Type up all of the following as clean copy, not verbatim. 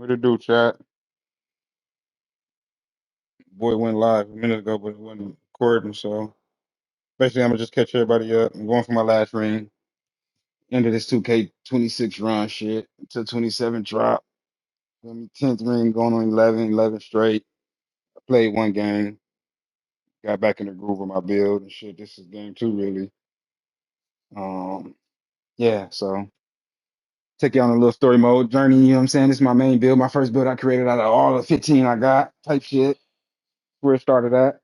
What it do, chat? Boy went live a minute ago, but it wasn't recording. So basically, I'm gonna just catch everybody up. I'm going for my last ring. End of this 2K26 run shit until 27 drop. Feel me? 10th ring going on 11 straight. I played one game, got back in the groove of my build and shit. This is game two, really. Um, yeah. So take you on a little story mode journey. You know what I'm saying? This is my main build, my first build I created out of all the 15 I got. Type shit. Where it started at.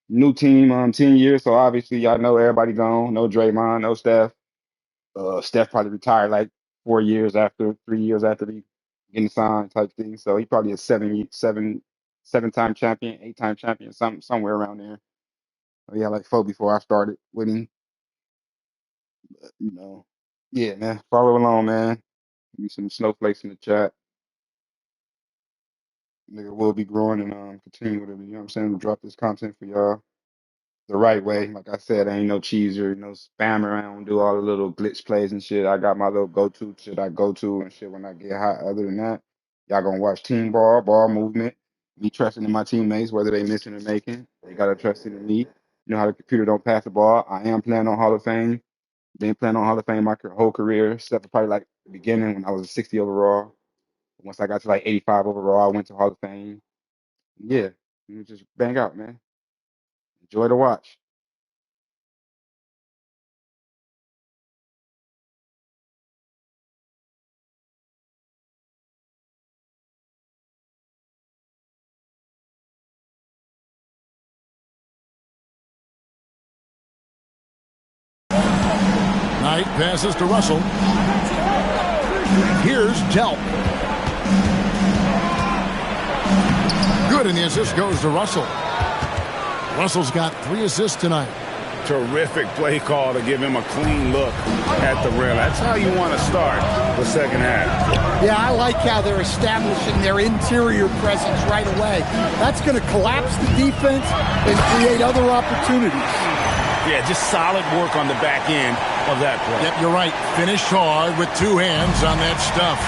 New team, 10 years. So obviously, y'all know everybody gone. No Draymond, no Steph. Steph probably retired like 4 years after, 3 years after he getting signed type thing. So he probably a seven-time champion, 8-time champion, somewhere around there. Yeah, like four before I started with him. You know, yeah, man. Follow along, man. Give me some snowflakes in the chat. Nigga will be growing and continue with it. You know what I'm saying? Drop this content for y'all the right way. Like I said, I ain't no cheeser, no spammer. I don't do all the little glitch plays and shit. I got my little go-to shit I go to and shit when I get hot. Other than that, y'all gonna watch team ball movement, me trusting in my teammates, whether they missing or making. They gotta trust in me. You know how the computer don't pass the ball. I am playing on Hall of Fame. Been playing on Hall of Fame my whole career, except for probably like the beginning when I was a 60 overall. Once I got to like 85 overall, I went to Hall of Fame. Yeah, you just bang out, man. Enjoy the watch. Knight passes to Russell. Here's Delp. Good, and the assist goes to Russell. Russell's got 3 assists tonight. Terrific play call to give him a clean look at the rim. That's how you want to start the second half. Yeah, I like how they're establishing their interior presence right away. That's going to collapse the defense and create other opportunities. Yeah, just solid work on the back end of that play. Yep, you're right. Finish hard with 2 hands on that stuff.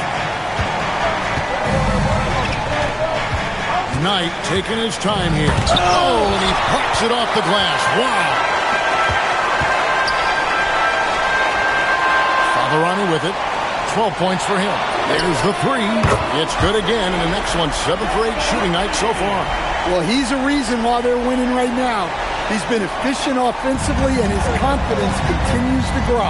Knight taking his time here. Oh, and he pops it off the glass. Wow. Favarani with it. 12 points for him. There's the 3. It's good again, and the next one, 7 for 8 shooting night so far. Well, he's a reason why they're winning right now. He's been efficient offensively, and his confidence continues to grow.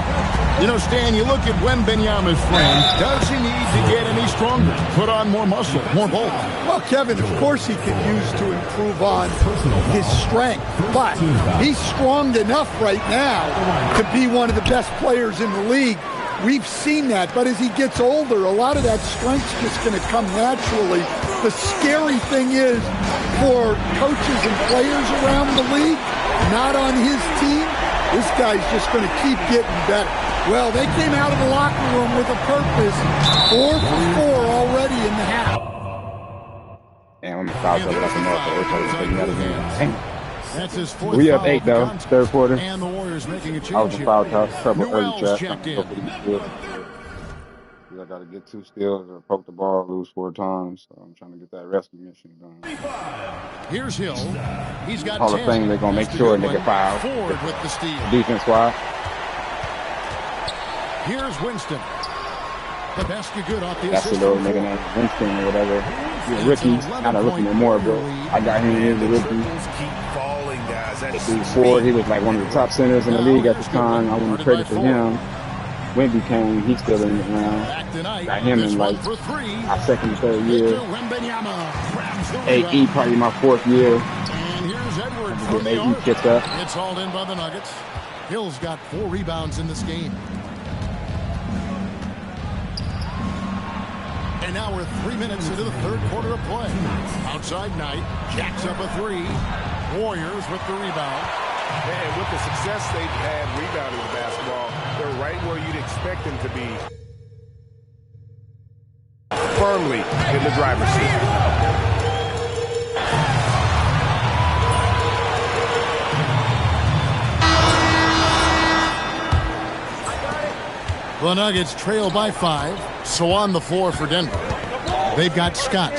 You know, Stan, you look at Wembanyama's frame. Does he need to get any stronger? Put on more muscle, more bulk? Well, Kevin, of course he could use to improve on his strength, but he's strong enough right now to be one of the best players in the league. We've seen that, but as he gets older, a lot of that strength's just going to come naturally. The scary thing is for coaches and players around the league, not on his team, this guy's just going to keep getting better. Well, they came out of the locker room with a purpose. 4 for 4 already in the half. Damn, I'm foul trouble like a motherfucker. They're trying to take me out of the game. That's his 4th We up foul 8 though, third quarter. And the Warriors making a change I was in here. foul trouble early Newell's trap. checked in. I got to get 2 steals or poke the ball, lose 4 times. So I'm trying to get that rescue mission done. Here's Hill. He's got Hall 10. of Fame, they're going to make That's a sure good they get one. fouled. Ford with the steal. Defense squad. Here's Winston. The basket good off the That's a assist. little nigga named Winston or whatever. He's a rookie. Not a rookie no more, bro. I got him as a rookie. Keep falling, guys. That's He's Ford. He was like one of the top centers in the league at the time. I want to credit for him. When he came, he's still in the round. Back tonight. Got him This in one like for 3. my second or third year. Victor Wembanyama grabs the AE rebound. probably my 4th year. And here's Edwards Get from the AE arc. kicked up. It's hauled in by the Nuggets. Hill's got 4 rebounds in this game. And now we're 3 minutes into the third quarter of play. Outside Knight jacks up a 3. Warriors with the rebound. And with the success they've had rebounding the basketball, they're right where you'd expect them to be. Firmly in the driver's seat. The Nuggets trail by 5. So on the floor for Denver. They've got Scott.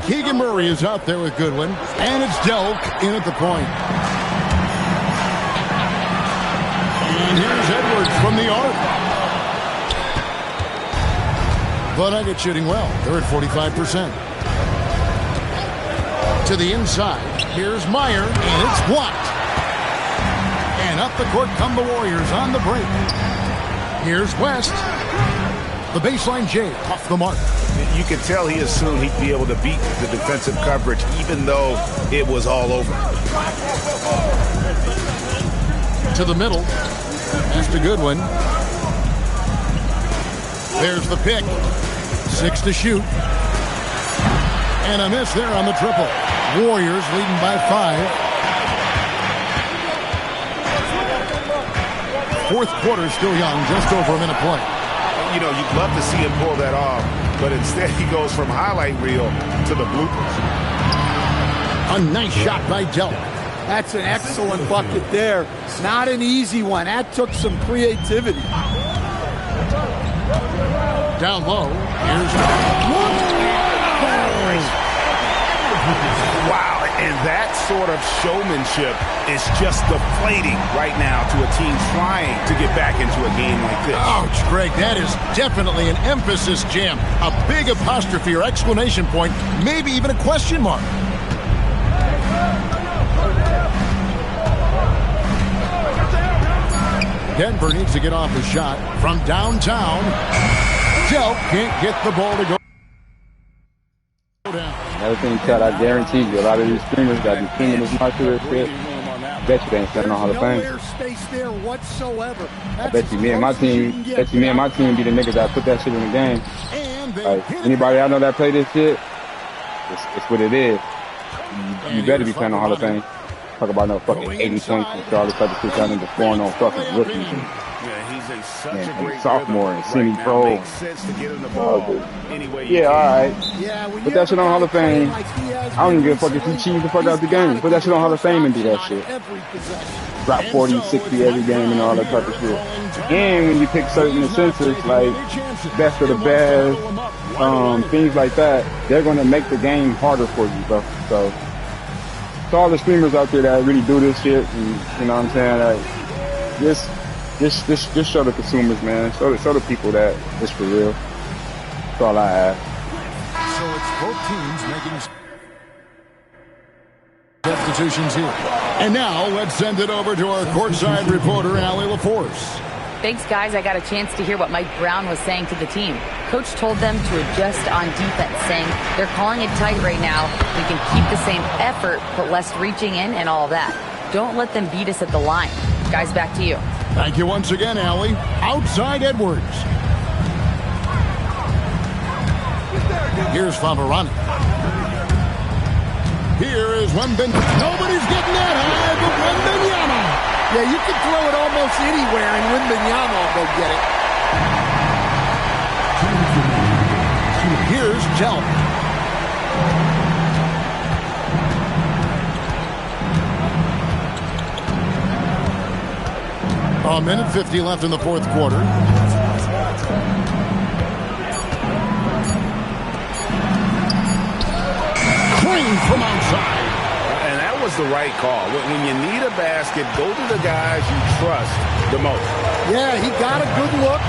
Keegan Murray is out there with Goodwin. And it's Delk in at the point. And here's Edwards from the arc. The Nuggets shooting well. They're at 45%. To the inside. Here's Meyer, and it's blocked. And up the court come the Warriors on the break. Here's West. The baseline J off the mark. You could tell he assumed he'd be able to beat the defensive coverage, even though it was all over. To the middle. Pass to Goodwin. There's the pick. 6 to shoot. And a miss there on the triple. Warriors leading by 5. Fourth quarter still young, just over a minute play. You know, you'd love to see him pull that off, but instead he goes from highlight reel to the bloopers. A nice shot by Delk. That's an excellent bucket there. Not an easy one. That took some creativity. Down low. Here's Wow, and that sort of showmanship is just deflating right now to a team trying to get back into a game like this. Ouch, Greg, that is definitely an emphasis jam. A big apostrophe or exclamation point, maybe even a question mark. Denver needs to get off a shot from downtown. Delk can't get the ball to go down. Another thing, Chad, I guarantee you, a lot of these streamers that be streaming this much of this shit, bet you they ain't standing on Hall of Fame. I bet you me and my team be the niggas that put that shit in the game. Like, anybody I know that play this shit, it's what it is. You better be playing on Hall of Fame. Talk about no fucking 80 points and all this type of shit that niggas scoring on fucking rookies. And sophomore and semi-pro. Yeah, alright. Put that shit on Hall of Fame. I don't even give a fuck if you cheat the fuck out the game. Put that shit on Hall of Fame and do that shit. Drop 40, 60 every game and all that type of shit. And when you pick certain incentives like best of the best, things like that, they're gonna make the game harder for you, bro. So to all the streamers out there that really do this shit, and you know what I'm saying, like, just show the consumers, man. Show the people that it's for real. That's all I ask. So it's both teams making substitutions here. And now let's send it over to our courtside reporter, Allie LaForce. Thanks, guys. I got a chance to hear what Mike Brown was saying to the team. Coach told them to adjust on defense, saying they're calling it tight right now. We can keep the same effort, but less reaching in and all that. Don't let them beat us at the line. Guys, back to you. Thank you once again, Allie. Outside Edwards. Here's Favarani. Here is Wembanyama. Nobody's getting that high, but Wembanyama. Yeah, you can throw it almost anywhere, and Wembanyama will go get it. Here's Delk. A minute 50 left in the fourth quarter. Clean from outside. And that was the right call. When you need a basket, go to the guys you trust the most. Yeah, he got a good look,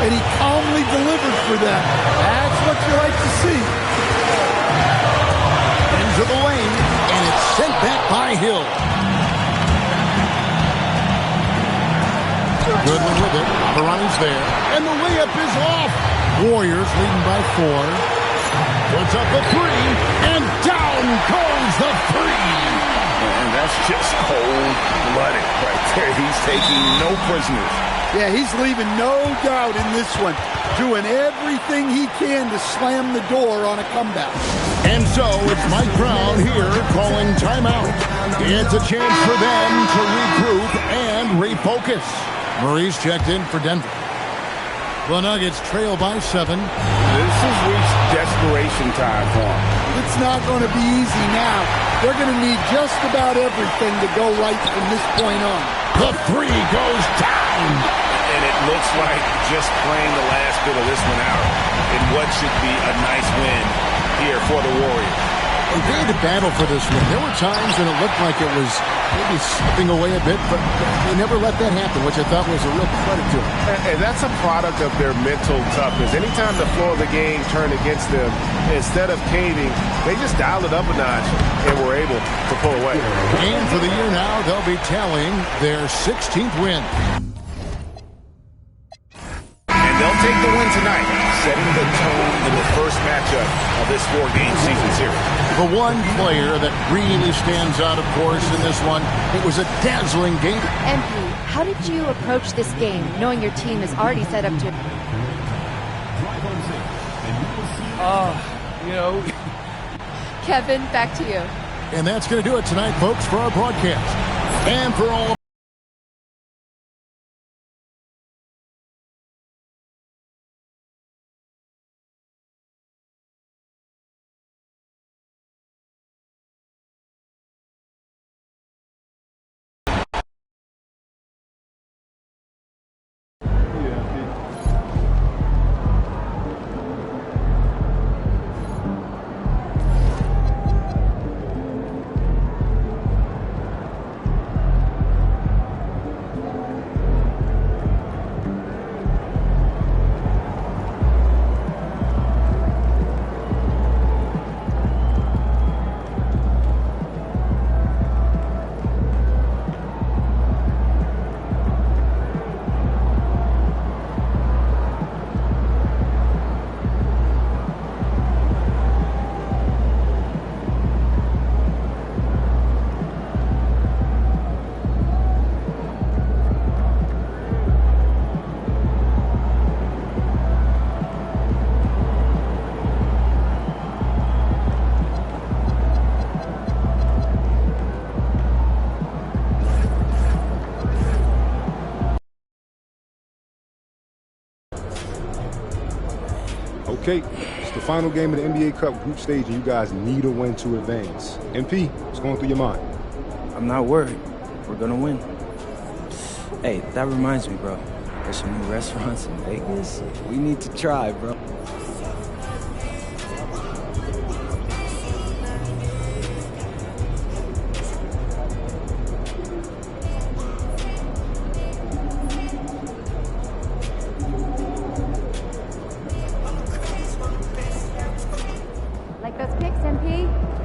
and he calmly delivered for them. That's what you like to see. Into the lane, and it's sent back by Hill. Goodwin with it. Barani's there. And the layup is off. Warriors leading by 4. Puts up a 3. And down goes the 3. And that's just cold-blooded right there. He's taking no prisoners. Yeah, he's leaving no doubt in this one. Doing everything he can to slam the door on a comeback. And so it's Mike Brown here calling timeout. It's a chance for them to regroup and refocus. Murray's checked in for Denver. The Nuggets trail by 7. This has reached desperation time for them. It's not going to be easy now. They're going to need just about everything to go right from this point on. The 3 goes down. And it looks like just playing the last bit of this one out in what should be a nice win here for the Warriors. They had to battle for this one. There were times when it looked like it was maybe slipping away a bit, but they never let that happen, which I thought was a real credit to them. And that's a product of their mental toughness. Anytime the flow of the game turned against them, instead of caving, they just dialed it up a notch and were able to pull away. And for the year now, they'll be tallying their 16th win. And they'll take the win tonight, setting the tone in the first matchup of this 4-game season series. The one player that really stands out, of course, in this one, it was a dazzling game. MP, how did you approach this game, knowing your team is already set up to... Kevin, back to you. And that's going to do it tonight, folks, for our broadcast. And for all Okay, it's the final game of the NBA Cup group stage, and you guys need a win to advance. MP, what's going through your mind? I'm not worried. We're gonna win. Hey, that reminds me, bro. There's some new restaurants in Vegas. We need to try, bro. Like those kicks, MP?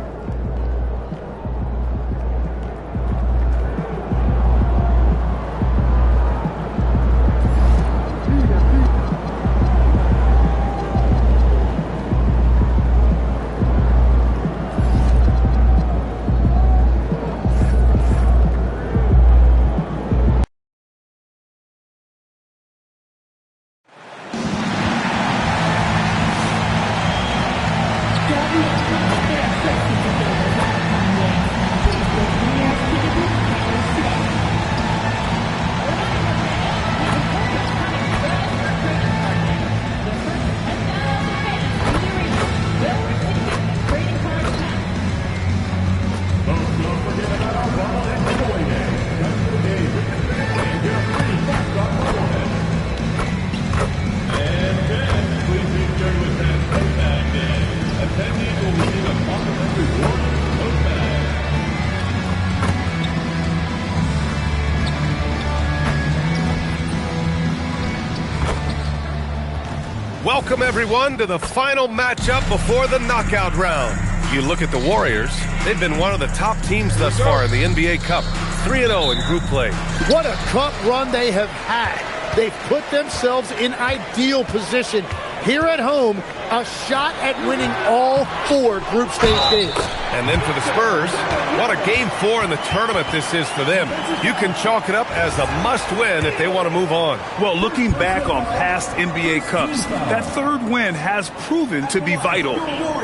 Welcome, everyone, to the final matchup before the knockout round. You look at the Warriors, they've been one of the top teams thus far in the NBA Cup. 3-0 in group play. What a cup run they have had. They've put themselves in ideal position here at home, a shot at winning all 4 group stage games. And then for the Spurs, what a Game 4 in the tournament this is for them. You can chalk it up as a must-win if they want to move on. Well, looking back on past NBA Cups, that third win has proven to be vital.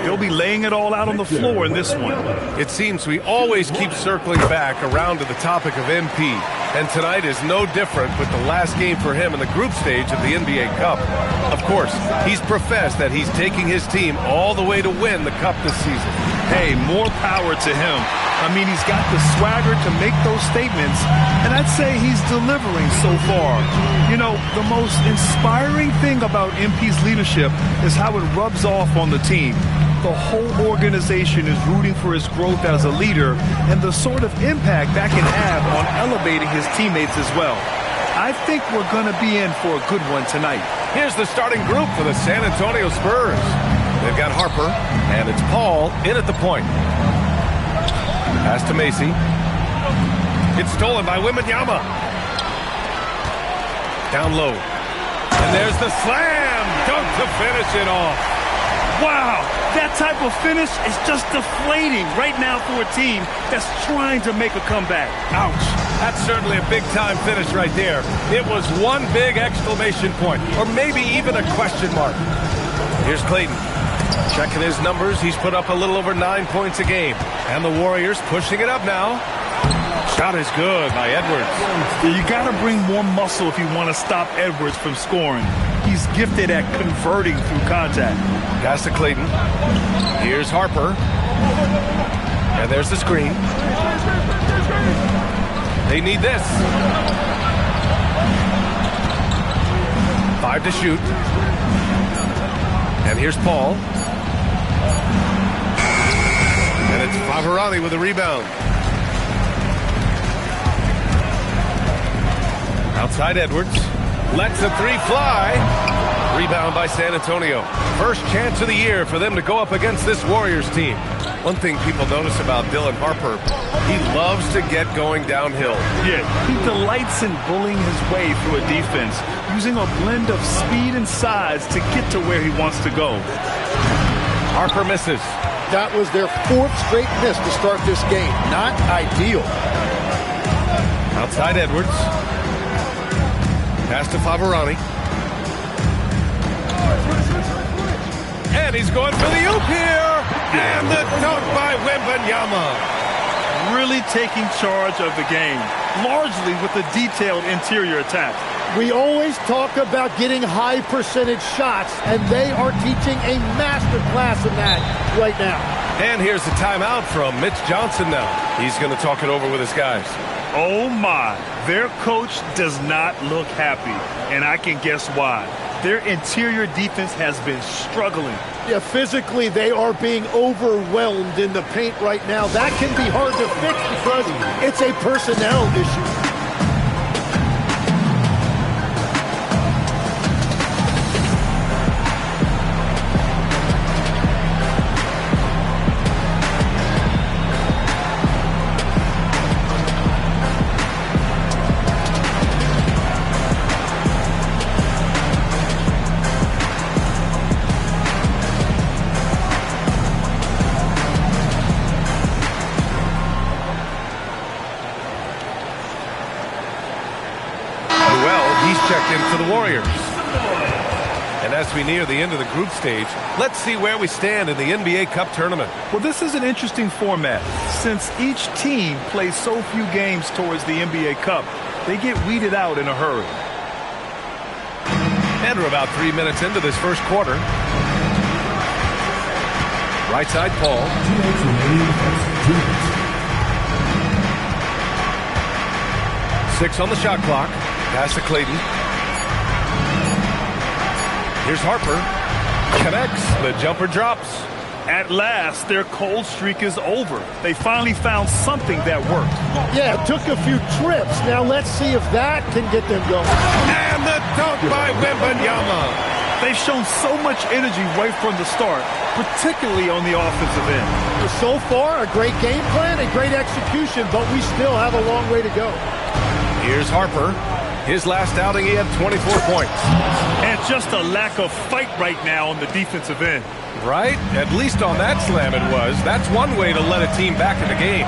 They'll be laying it all out on the floor in this one. It seems we always keep circling back around to the topic of MP, and tonight is no different with the last game for him in the group stage of the NBA Cup. Of course, he's professed that he's taking his team all the way to win the Cup this season. Hey, more power to him. I mean, he's got the swagger to make those statements, and I'd say he's delivering so far. You know, the most inspiring thing about MP's leadership is how it rubs off on the team. The whole organization is rooting for his growth as a leader and the sort of impact that can have on elevating his teammates as well. I think we're going to be in for a good one tonight. Here's the starting group for the San Antonio Spurs. They've got Harper, and it's Paul in at the point. Pass to Macy. It's stolen by Wembanyama. Down low. And there's the slam dunk to finish it off. Wow, that type of finish is just deflating right now for a team that's trying to make a comeback. Ouch. That's certainly a big-time finish right there. It was one big exclamation point, or maybe even a question mark. Here's Clayton. Checking his numbers, he's put up a little over 9 points a game. And the Warriors pushing it up now. Shot is good by Edwards. You got to bring more muscle if you want to stop Edwards from scoring. He's gifted at converting through contact. Pass to Clayton. Here's Harper. And there's the screen. They need this. 5 to shoot. And here's Paul. And it's Favarani with a rebound. Outside Edwards. Lets the three fly. Rebound by San Antonio. First chance of the year for them to go up against this Warriors team. One thing people notice about Dylan Harper, he loves to get going downhill. Yeah, he delights in bullying his way through a defense, using a blend of speed and size to get to where he wants to go. Harper misses. That was their 4th straight miss to start this game. Not ideal. Outside Edwards. Pass to Favarani. And he's going for the oop here. And the dunk by Wembanyama. Really taking charge of the game, largely with a detailed interior attack. We always talk about getting high percentage shots, and they are teaching a master class in that right now. And here's the timeout from Mitch Johnson now. He's going to talk it over with his guys. Oh my, their coach does not look happy, and I can guess why. Their interior defense has been struggling. Yeah, physically they are being overwhelmed in the paint right now. That can be hard to fix because it's a personnel issue. For the Warriors. And as we near the end of the group stage, let's see where we stand in the NBA Cup tournament. Well, this is an interesting format. Since each team plays so few games towards the NBA Cup, they get weeded out in a hurry. And we're about 3 minutes into this first quarter. Right side, Paul. Six on the shot clock. Pass to Clayton. Here's Harper. Connects. The jumper drops. At last, their cold streak is over. They finally found something that worked. Yeah, it took a few trips. Now let's see if that can get them going. And the dunk by Wembanyama. They've shown so much energy right from the start, particularly on the offensive end. So far, a great game plan, a great execution, but we still have a long way to go. Here's Harper. His last outing, he had 24 points. And just a lack of fight right now on the defensive end. Right? At least on that slam it was. That's one way to let a team back in the game.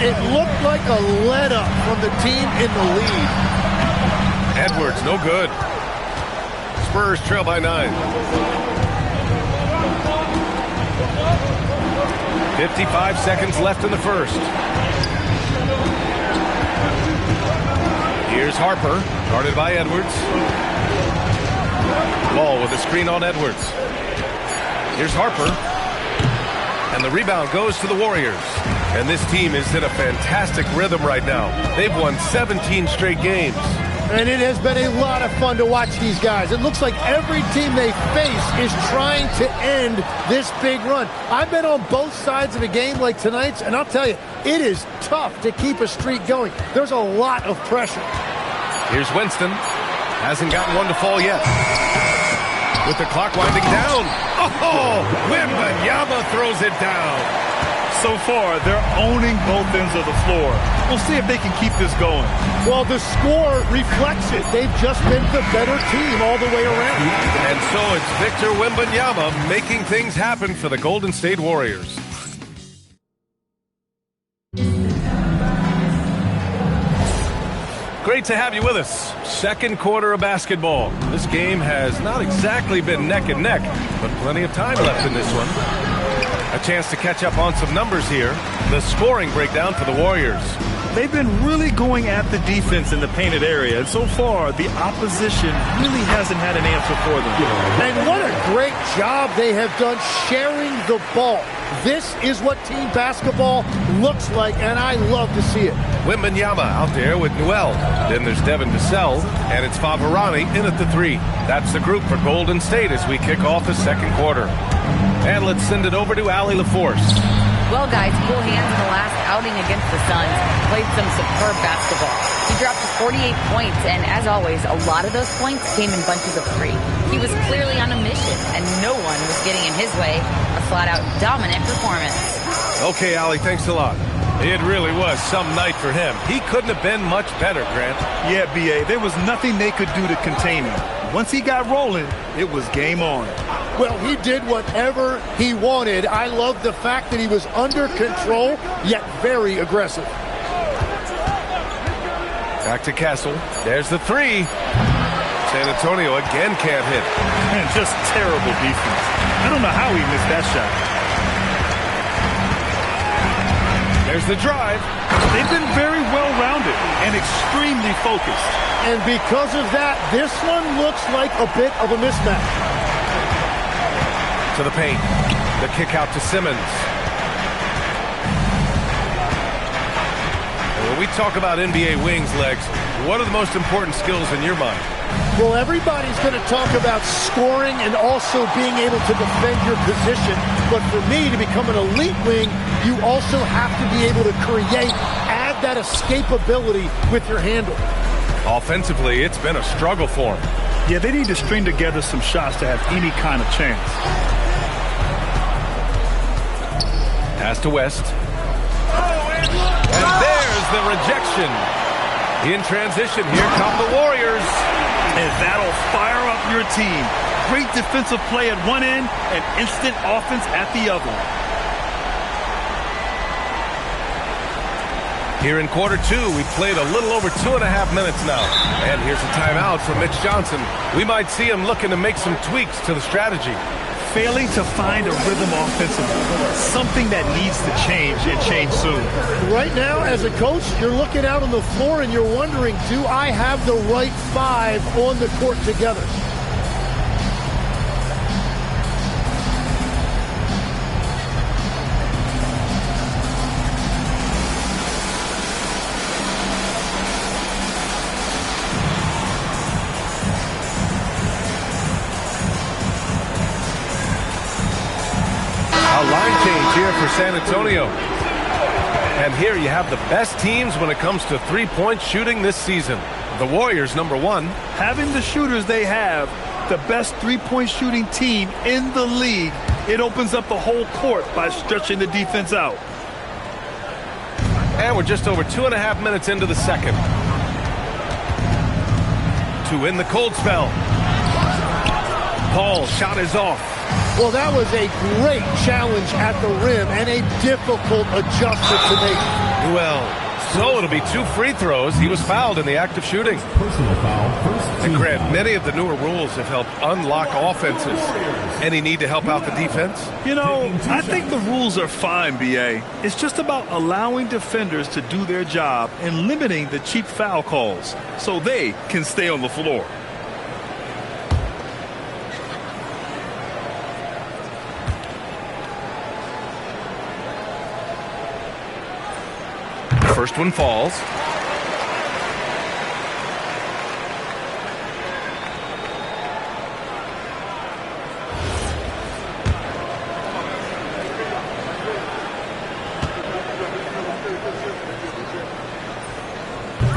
It looked like a let-up from the team in the lead. Edwards, no good. Spurs trail by 9. 55 seconds left in the first. Here's Harper, guarded by Edwards. Ball with a screen on Edwards. Here's Harper. And the rebound goes to the Warriors. And this team is in a fantastic rhythm right now. They've won 17 straight games. And it has been a lot of fun to watch these guys. It looks like every team they face is trying to end this big run. I've been on both sides of a game like tonight's, and I'll tell you, it is tough to keep a streak going. There's a lot of pressure. Here's Winston. Hasn't gotten one to fall yet. With the clock winding down. Oh, Wembanyama throws it down. So far, they're owning both ends of the floor. We'll see if they can keep this going. Well, the score reflects it. They've just been the better team all the way around. And so it's Victor Wembanyama making things happen for the Golden State Warriors. Great to have you with us. Second quarter of basketball. This game has not exactly been neck and neck, but plenty of time left in this one. A chance to catch up on some numbers here. The scoring breakdown for the Warriors. They've been really going at the defense in the painted area, and so far, the opposition really hasn't had an answer for them. And what a great job they have done sharing the ball. This is what team basketball looks like, and I love to see it. Wembanyama out there with Newell. Then there's Devin Vassell, and it's Favarani in at the 3. That's the group for Golden State as we kick off the second quarter. And let's send it over to Allie LaForce. Well, guys, cool hands in the last outing against the Suns. Played some superb basketball. He dropped 48 points, and as always, a lot of those points came in bunches of 3. He was clearly on a mission, and no one was getting in his way. A flat-out dominant performance. Okay, Allie, thanks a lot. It really was some night for him. He couldn't have been much better, Grant. Yeah, B.A., there was nothing they could do to contain him. Once he got rolling, it was game on. Well, he did whatever he wanted. I love the fact that he was under control, yet very aggressive. Back to Castle. There's the 3. San Antonio again can't hit. Man, just terrible defense. I don't know how he missed that shot. There's the drive. They've been very well-rounded and extremely focused. And because of that, this one looks like a bit of a mismatch. To the paint. The kick out to Simmons. And when we talk about NBA wings, Legs, what are the most important skills in your mind? Well, everybody's going to talk about scoring and also being able to defend your position. But for me, to become an elite wing, you also have to be able to create, add that escapability with your handle. Offensively, it's been a struggle for him. Yeah, they need to string together some shots to have any kind of chance. Pass to West. And there's the rejection. In transition, here come the Warriors. And that'll fire up your team. Great defensive play at one end and instant offense at the other. Here in quarter 2, we've played a little over 2.5 minutes now. And here's a timeout from Mitch Johnson. We might see him looking to make some tweaks to the strategy. Failing to find a rhythm offensively. Something that needs to change and change soon. Right now, as a coach, you're looking out on the floor and you're wondering, do I have the right 5 on the court together? For San Antonio. And here you have the best teams when it comes to three-point shooting this season. The Warriors, number 1. Having the shooters they have, the best three-point shooting team in the league, it opens up the whole court by stretching the defense out. And we're just over 2.5 minutes into the second. To win the cold spell. Paul, shot is off. Well, that was a great challenge at the rim and a difficult adjustment to make. Well, so it'll be 2 free throws. He was fouled in the act of shooting. Personal foul. And Grant, many of the newer rules have helped unlock offenses. Any need to help out the defense? You know, I think the rules are fine, B.A. It's just about allowing defenders to do their job and limiting the cheap foul calls so they can stay on the floor. First one falls.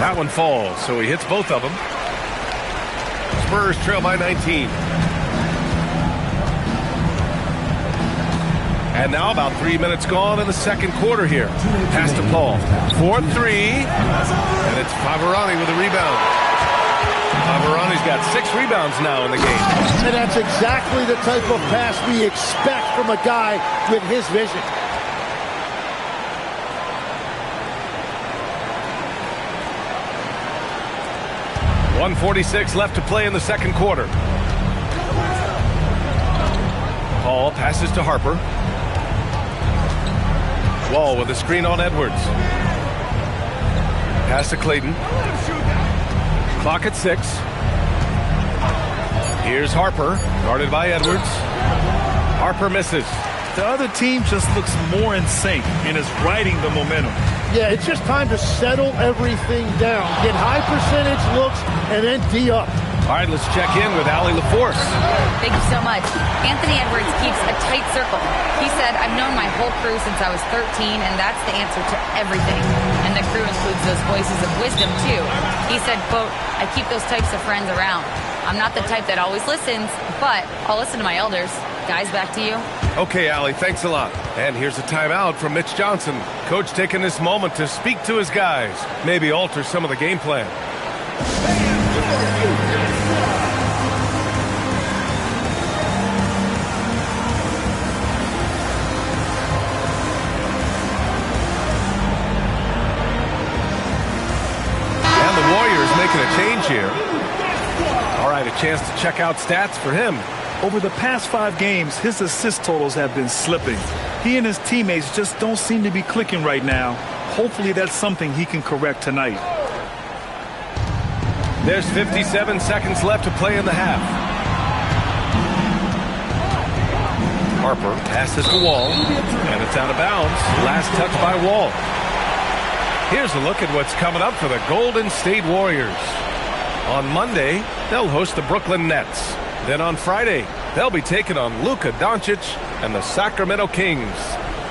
That one falls, so he hits both of them. Spurs trail by 19. And now about 3 minutes gone in the second quarter here. Pass to Paul. 4-3. And it's Favarani with a rebound. Favarani's got 6 rebounds now in the game. And that's exactly the type of pass we expect from a guy with his vision. .146 left to play in the second quarter. Paul passes to Harper. Wall with a screen on Edwards. Pass to Clayton. Clock at 6. Here's Harper, guarded by Edwards. Harper misses. The other team just looks more in sync and is riding the momentum. Yeah, it's just time to settle everything down. Get high percentage looks and then D up. All right, let's check in with Allie LaForce. Thank you so much. Anthony Edwards keeps a tight circle. He said, I've known my whole crew since I was 13, and that's the answer to everything. And the crew includes those voices of wisdom, too. He said, quote, I keep those types of friends around. I'm not the type that always listens, but I'll listen to my elders. Guys, back to you. Okay, Allie, thanks a lot. And here's a timeout from Mitch Johnson. Coach taking this moment to speak to his guys. Maybe alter some of the game plan. And the Warriors making a change here. All right, a chance to check out stats for him. Over the past 5 games, his assist totals have been slipping. He and his teammates just don't seem to be clicking right now. Hopefully that's something he can correct tonight. There's 57 seconds left to play in the half. Harper passes to Wall, and it's out of bounds. Last touch by Wall. Here's a look at what's coming up for the Golden State Warriors. On Monday, they'll host the Brooklyn Nets. Then on Friday, they'll be taking on Luka Doncic and the Sacramento Kings.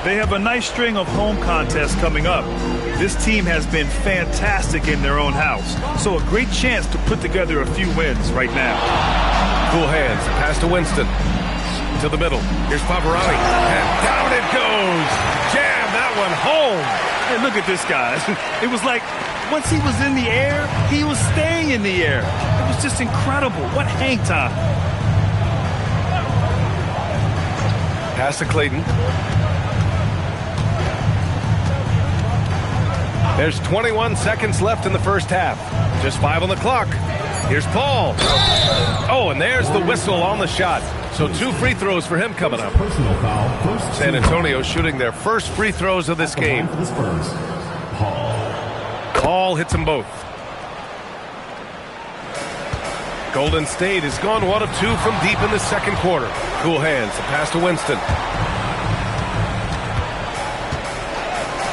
They have a nice string of home contests coming up. This team has been fantastic in their own house, so a great chance to put together a few wins right now. Cool hands, pass to Winston. To the middle, here's Favarani, and down it goes. Jam that one home. Hey, look at this, guys. It was like once he was in the air, he was staying in the air. It was just incredible. What hang time. Pass to Clayton. There's 21 seconds left in the first half. Just 5 on the clock. Here's Paul. Oh, and there's the whistle on the shot. So 2 free throws for him coming up. San Antonio shooting their first free throws of this game. Paul hits them both. Golden State has gone 1 of 2 from deep in the second quarter. Cool hands, a pass to Winston.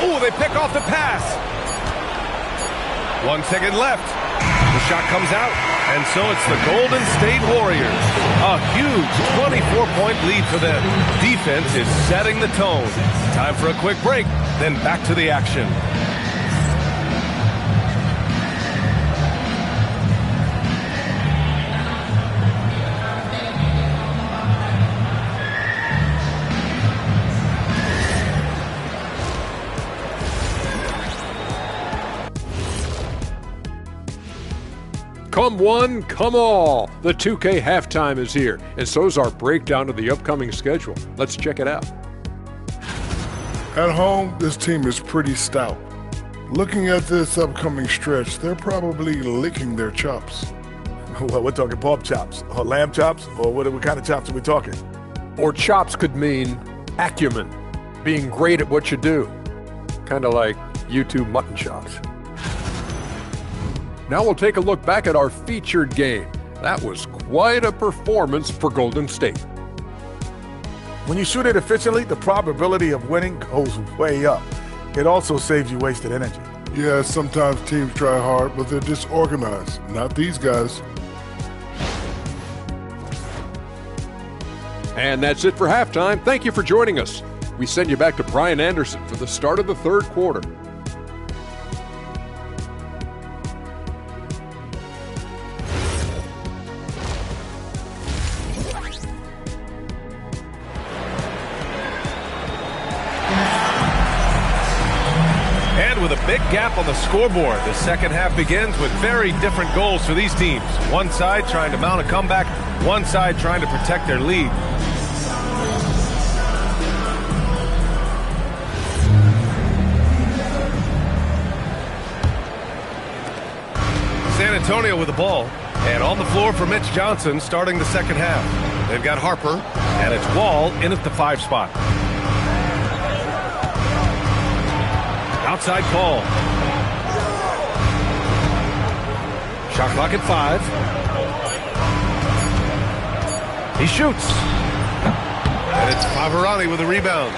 Oh, they pick off the pass. 1 second left. The shot comes out, and so it's the Golden State Warriors. A huge 24-point lead for them. Defense is setting the tone. Time for a quick break, then back to the action. Come one, come all. The 2K halftime is here, and so's our breakdown of the upcoming schedule. Let's check it out. At home, this team is pretty stout. Looking at this upcoming stretch, they're probably licking their chops. Well, we're talking pork chops, or lamb chops, or what kind of chops are we talking? Or chops could mean acumen, being great at what you do. Kind of like YouTube mutton chops. Now we'll take a look back at our featured game. That was quite a performance for Golden State. When you shoot it efficiently, the probability of winning goes way up. It also saves you wasted energy. Yeah, sometimes teams try hard, but they're disorganized. Not these guys. And that's it for halftime. Thank you for joining us. We send you back to Brian Anderson for the start of the third quarter. big gap on the scoreboard. The second half begins with very different goals for these teams. One side trying to mount a comeback, one side trying to protect their lead. San Antonio with the ball, and on the floor for Mitch Johnson starting the second half. They've got Harper, and it's Wall in at the 5 spot. Outside Paul. Shot clock at 5. He shoots. And it's Favarani with a rebound.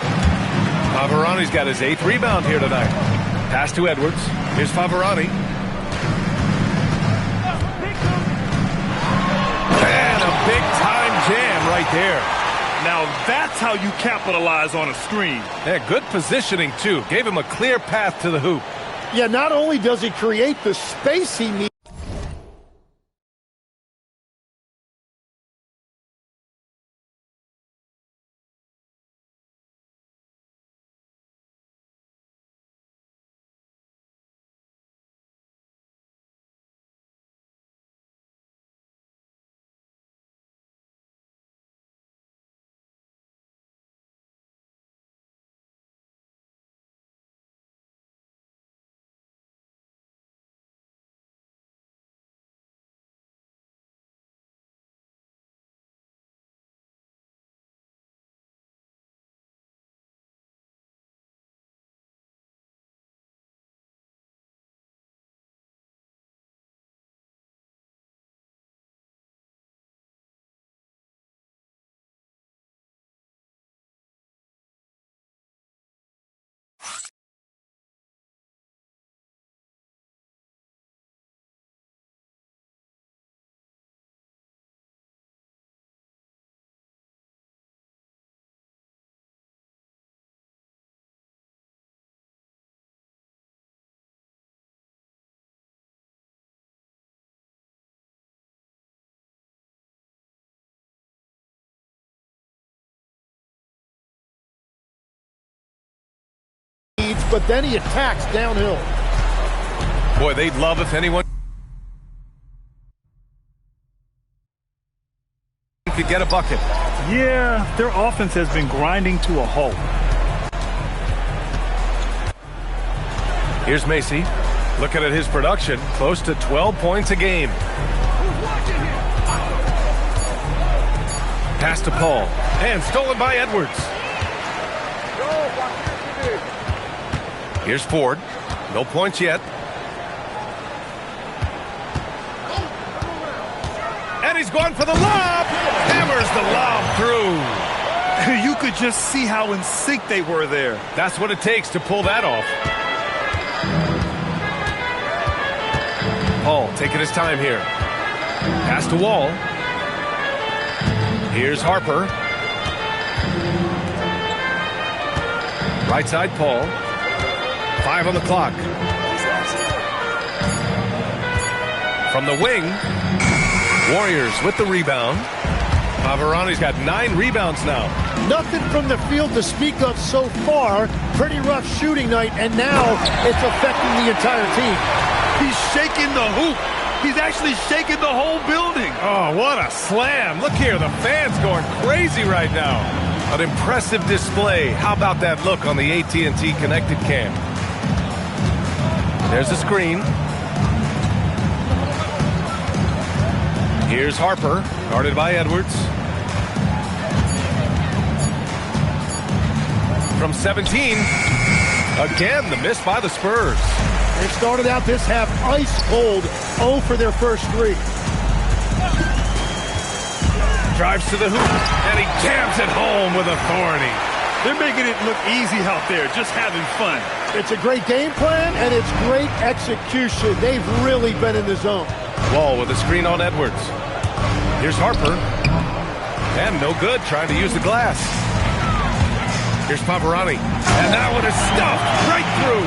Favarani's got his 8th rebound here tonight. Pass to Edwards. Here's Favarani. And a big-time jam right there. Now that's how you capitalize on a screen. Yeah, good positioning, too. Gave him a clear path to the hoop. Yeah, not only does he create the space he needs. But then he attacks downhill. Boy, they'd love if anyone could get a bucket. Yeah, their offense has been grinding to a halt. Here's Macy. Looking at his production, close to 12 points a game. Pass to Paul. And stolen by Edwards. Here's Ford. No points yet. And he's going for the lob. Hammers the lob through. You could just see how in sync they were there. That's what it takes to pull that off. Paul taking his time here. Pass to Wall. Here's Harper. Right side Paul. 5 on the clock. From the wing, Warriors with the rebound. Favarani's got 9 rebounds now. Nothing from the field to speak of so far. Pretty rough shooting night, and now it's affecting the entire team. He's shaking the hoop. He's actually shaking the whole building. Oh, what a slam. Look here, the fans going crazy right now. An impressive display. How about that look on the AT&T Connected Cam? There's a screen. Here's Harper, guarded by Edwards. From 17, again, the miss by the Spurs. They started out this half ice cold, 0 for their first 3. Drives to the hoop, and he jams it home with authority. They're making it look easy out there, just having fun. It's a great game plan, and it's great execution. They've really been in the zone. Wall with a screen on Edwards. Here's Harper. And no good, trying to use the glass. Here's Favarani. And that one is stuffed right through.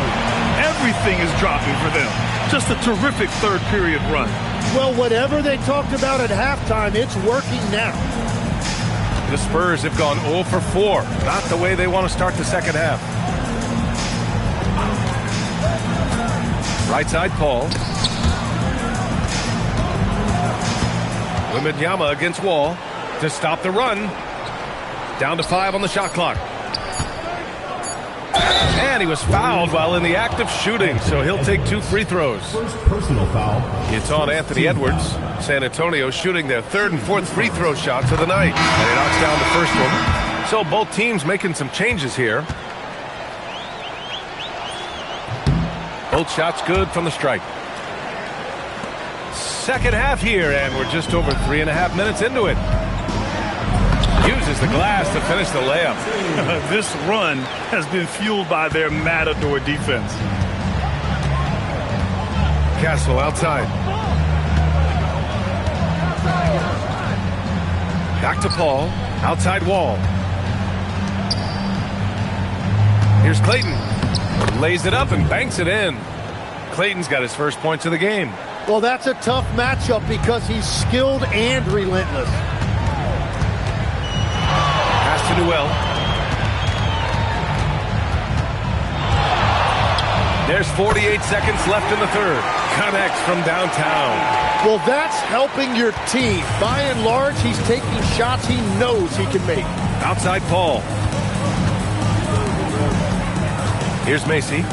Everything is dropping for them. Just a terrific third-period run. Well, whatever they talked about at halftime, it's working now. The Spurs have gone 0 for 4. Not the way they want to start the second half. Right side, Paul. Wembanyama against Wall to stop the run. Down to 5 on the shot clock. And he was fouled while in the act of shooting, so he'll take 2 free throws. First personal foul. It's on Anthony Edwards. San Antonio shooting their 3rd and 4th free throw shots of the night. And he knocks down the first one. So both teams making some changes here. Both shots good from the stripe. Second half here, and we're just over 3.5 minutes into it. Uses the glass to finish the layup. This run has been fueled by their matador defense. Castle outside. Back to Paul. Outside Wall. Here's Clayton. Lays it up and banks it in. Clayton's got his first points of the game. Well, that's a tough matchup because he's skilled and relentless. Pass to Newell. There's 48 seconds left in the third. Connects from downtown. Well, that's helping your team. By and large, he's taking shots he knows he can make. Outside Paul. Here's Macy.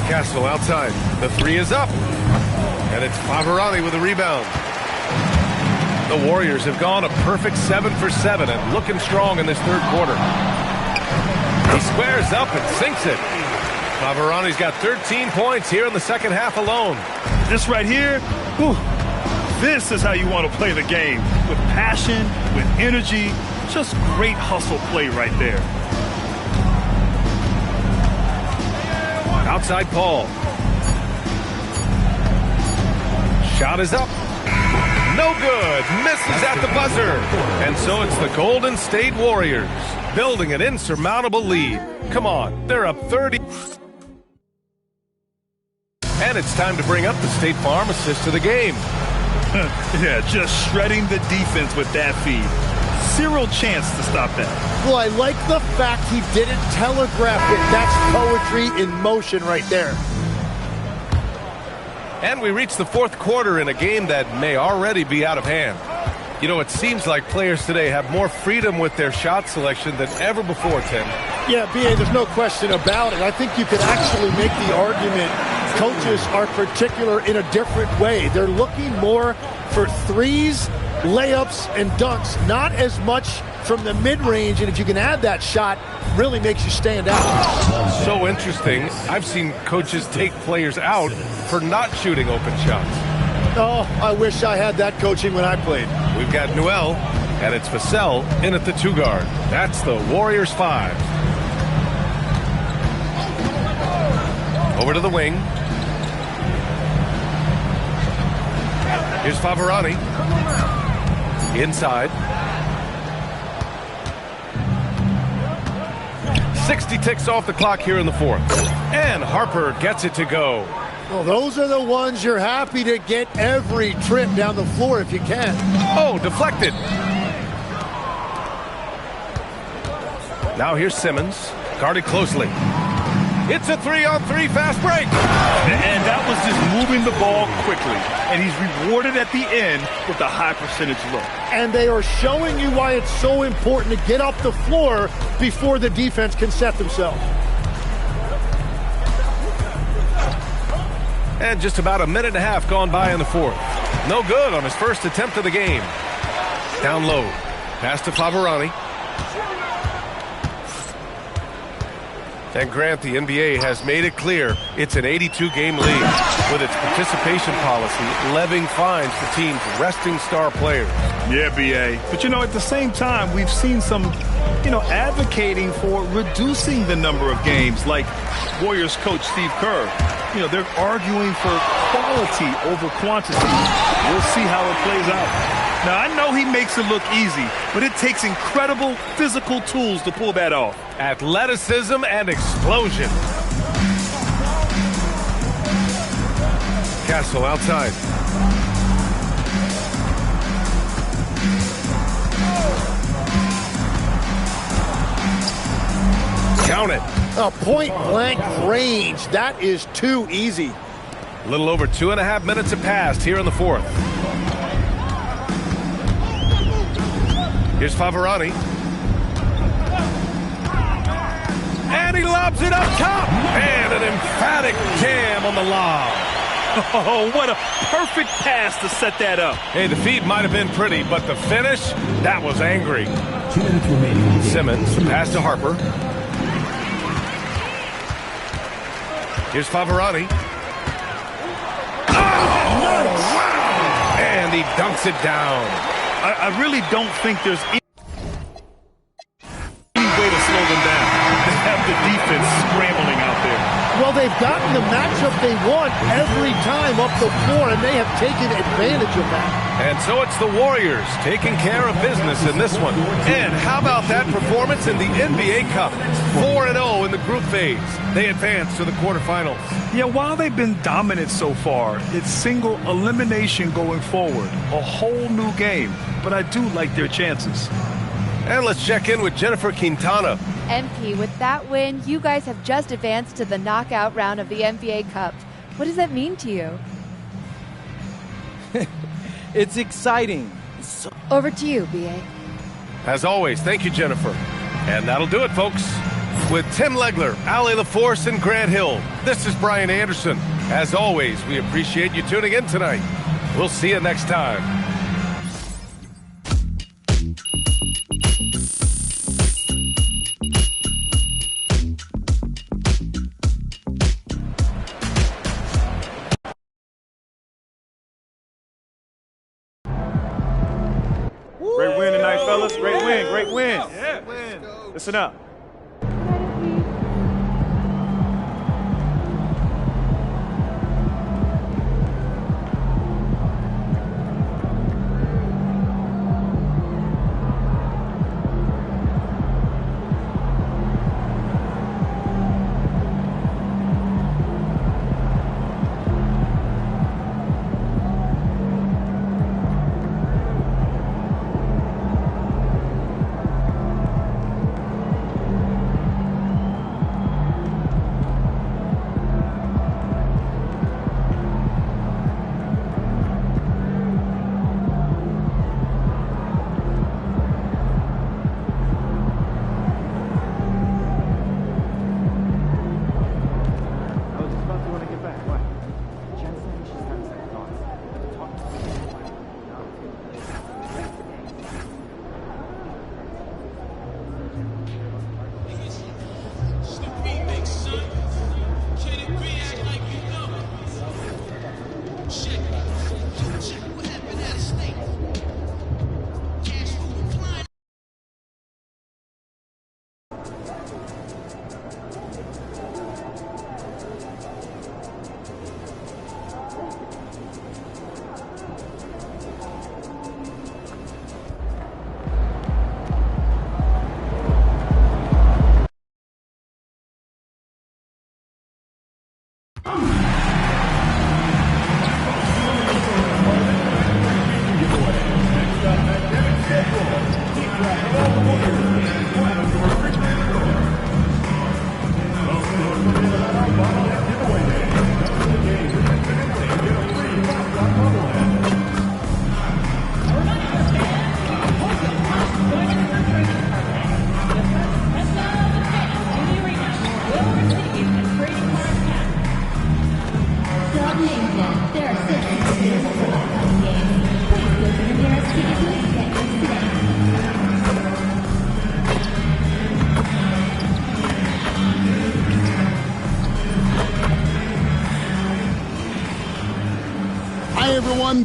Castle outside. The 3 is up. And it's Favarani with a rebound. The Warriors have gone a perfect 7 for 7 and looking strong in this third quarter. He squares up and sinks it. Favarani's got 13 points here in the second half alone. This right here, whew, this is how you want to play the game. With passion, with energy, just great hustle play right there. Outside Paul. Shot is up. No good. Misses at the buzzer. And so it's the Golden State Warriors building an insurmountable lead. Come on, they're up 30. And it's time to bring up the State Farm assist of the game. Yeah, just shredding the defense with that feed. Zero chance to stop that. Well, I like the fact he didn't telegraph it. That's poetry in motion right there. And we reach the fourth quarter in a game that may already be out of hand. You know, it seems like players today have more freedom with their shot selection than ever before, Tim. Yeah, B.A., there's no question about it. I think you could actually make the argument coaches are particular in a different way. They're looking more for threes, layups, and dunks, not as much from the mid-range, and if you can add that shot, really makes you stand out. So interesting. I've seen coaches take players out for not shooting open shots. Oh, I wish I had that coaching when I played. We've got Newell, and it's Vassell in at the 2 guard. That's the Warriors 5. Over to the wing. Here's Favarani. Inside. 60 ticks off the clock here in the fourth. And Harper gets it to go. Well, those are the ones you're happy to get every trip down the floor if you can. Oh, deflected. Now here's Simmons. Guarded closely. It's a 3-on-3 fast break. And that was just moving the ball quickly. And he's rewarded at the end with a high percentage look. And they are showing you why it's so important to get off the floor before the defense can set themselves. And just about a minute and a half gone by in the fourth. No good on his first attempt of the game. Down low. Pass to Favarani. And Grant, the NBA has made it clear it's an 82-game league with its participation policy levying fines for teams resting star players. Yeah, B.A. But, at the same time, we've seen some, advocating for reducing the number of games, like Warriors coach Steve Kerr. They're arguing for quality over quantity. We'll see how it plays out. Now, I know he makes it look easy, but it takes incredible physical tools to pull that off. Athleticism and explosion. Castle outside. Count it. Point-blank range. That is too easy. A little over 2.5 minutes have passed here in the fourth. Here's Favarani. And he lobs it up top. And an emphatic jam on the lob. Oh, what a perfect pass to set that up. Hey, the feed might have been pretty, but the finish, that was angry. 2 minutes remaining. Simmons, the pass to Harper. Here's Favarani. Oh, wow! And he dunks it down. I really don't think there's any way to slow them down. They have the defense scrambling out there. Well, they've gotten the matchup they want every time up the floor, and they have taken advantage of that. And so it's the Warriors taking care of business in this one. And how about that performance in the NBA Cup? 4-0 in the group phase. They advance to the quarterfinals. Yeah, while they've been dominant so far, it's single elimination going forward. A whole new game. But I do like their chances. And let's check in with Jennifer Quintana. MP, with that win, you guys have just advanced to the knockout round of the NBA Cup. What does that mean to you? It's exciting. Over to you, B.A. As always, thank you, Jennifer. And that'll do it, folks. With Tim Legler, Ali LaForce, and Grant Hill, this is Brian Anderson. As always, we appreciate you tuning in tonight. We'll see you next time. Great win tonight, fellas. Great win. Great win. Yeah. Listen up.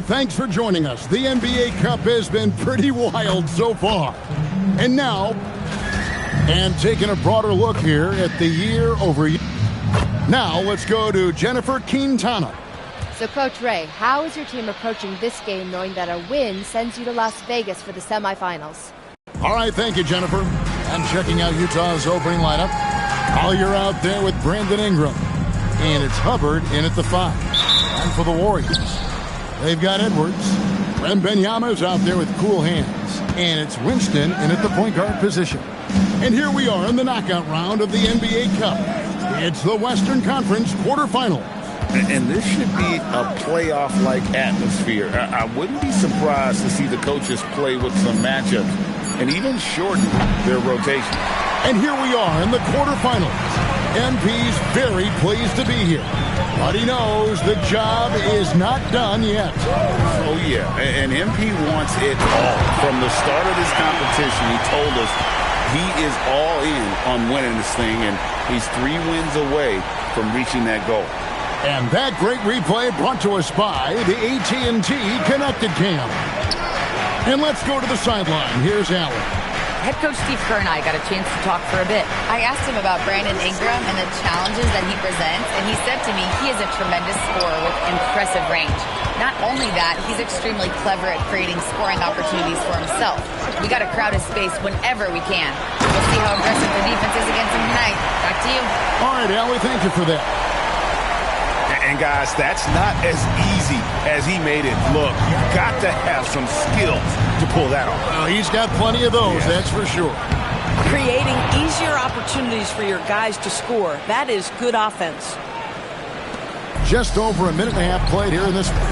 Thanks for joining us. The NBA Cup has been pretty wild so far. And now, and taking a broader look here at the year-over-year. Now, let's go to Jennifer Quintana. So, Coach Ray, how is your team approaching this game knowing that a win sends you to Las Vegas for the semifinals? All right, thank you, Jennifer. And checking out Utah's opening lineup. Collier out there with Brandon Ingram. And it's Hubbard in at the 5. And for the Warriors, they've got Edwards. Wembanyama's out there with cool hands. And it's Winston in at the point guard position. And here we are in the knockout round of the NBA Cup. It's the Western Conference quarterfinals. And this should be a playoff-like atmosphere. I wouldn't be surprised to see the coaches play with some matchups and even shorten their rotation. And here we are in the quarterfinals. MP's very pleased to be here, but he knows the job is not done yet. Oh, yeah, and MP wants it all. From the start of this competition, he told us he is all in on winning this thing, and he's 3 wins away from reaching that goal. And that great replay brought to us by the AT&T Connected Cam. And let's go to the sideline. Here's Allen. Head coach Steve Kerr and I got a chance to talk for a bit. I asked him about Brandon Ingram and the challenges that he presents, and he said to me he is a tremendous scorer with impressive range. Not only that, he's extremely clever at creating scoring opportunities for himself. We got to crowd his space whenever we can. We'll see how aggressive the defense is against him tonight. Back to you. All right, Allie, thank you for that. And guys, that's not as easy as he made it look. You've got to have some skills to pull that off. Well, he's got plenty of those, that's for sure. Creating easier opportunities for your guys to score. That is good offense. Just over a minute and a half played here in this one.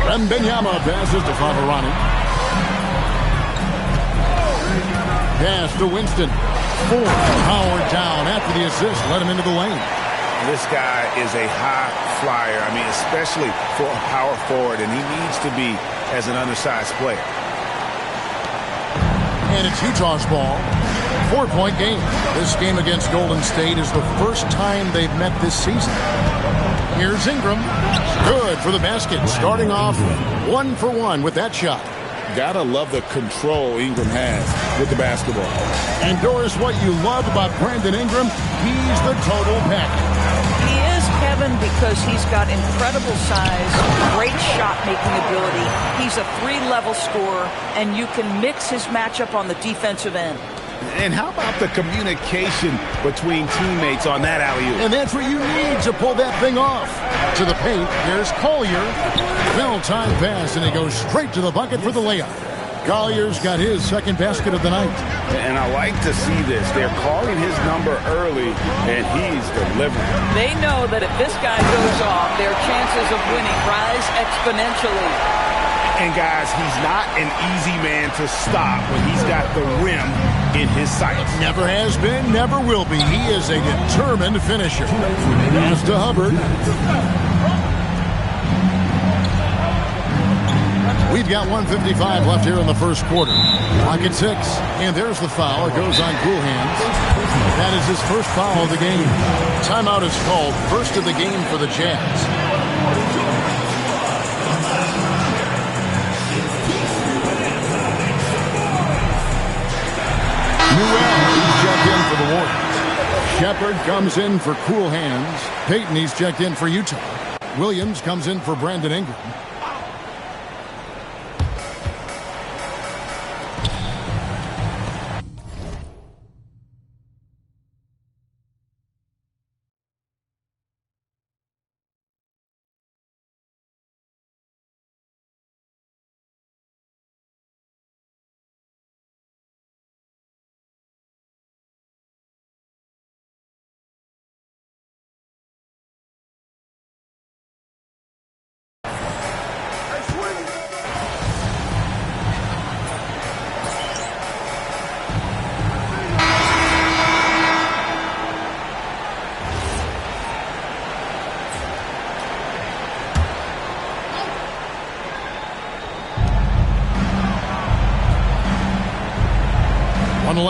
Wembanyama passes to Favarani. Pass to Winston. Howard down after the assist. Let him into the lane. This guy is a high flyer. I mean, especially for a power forward, and he needs to be as an undersized player. And it's Utah's ball. 4-point game. This game against Golden State is the first time they've met this season. Here's Ingram. Good for the basket. Starting off 1 for 1 with that shot. Gotta love the control Ingram has with the basketball. And Doris, what you love about Brandon Ingram, he's the total package. He is, Kevin, because he's got incredible size, great shot-making ability. He's a 3-level scorer, and you can mix his matchup on the defensive end. And how about the communication between teammates on that alley-oop? And that's what you need to pull that thing off. To the paint, there's Collier. Well-timed pass, and he goes straight to the bucket for the layup. Collier's got his second basket of the night. And I like to see this. They're calling his number early, and he's delivering. They know that if this guy goes off, their chances of winning rise exponentially. And guys, he's not an easy man to stop when he's got the rim in his sights. Never has been, never will be. He is a determined finisher. Pass to Hubbard. We've got 1:55 left here in the first quarter. Clock at 6. And there's the foul. It goes on Coolhands. That is his first foul of the game. Timeout is called. First of the game for the Jazz. Newell, he's checked in for the Warriors. Shepard comes in for Coolhands. Payton, he's checked in for Utah. Williams comes in for Brandon Ingram.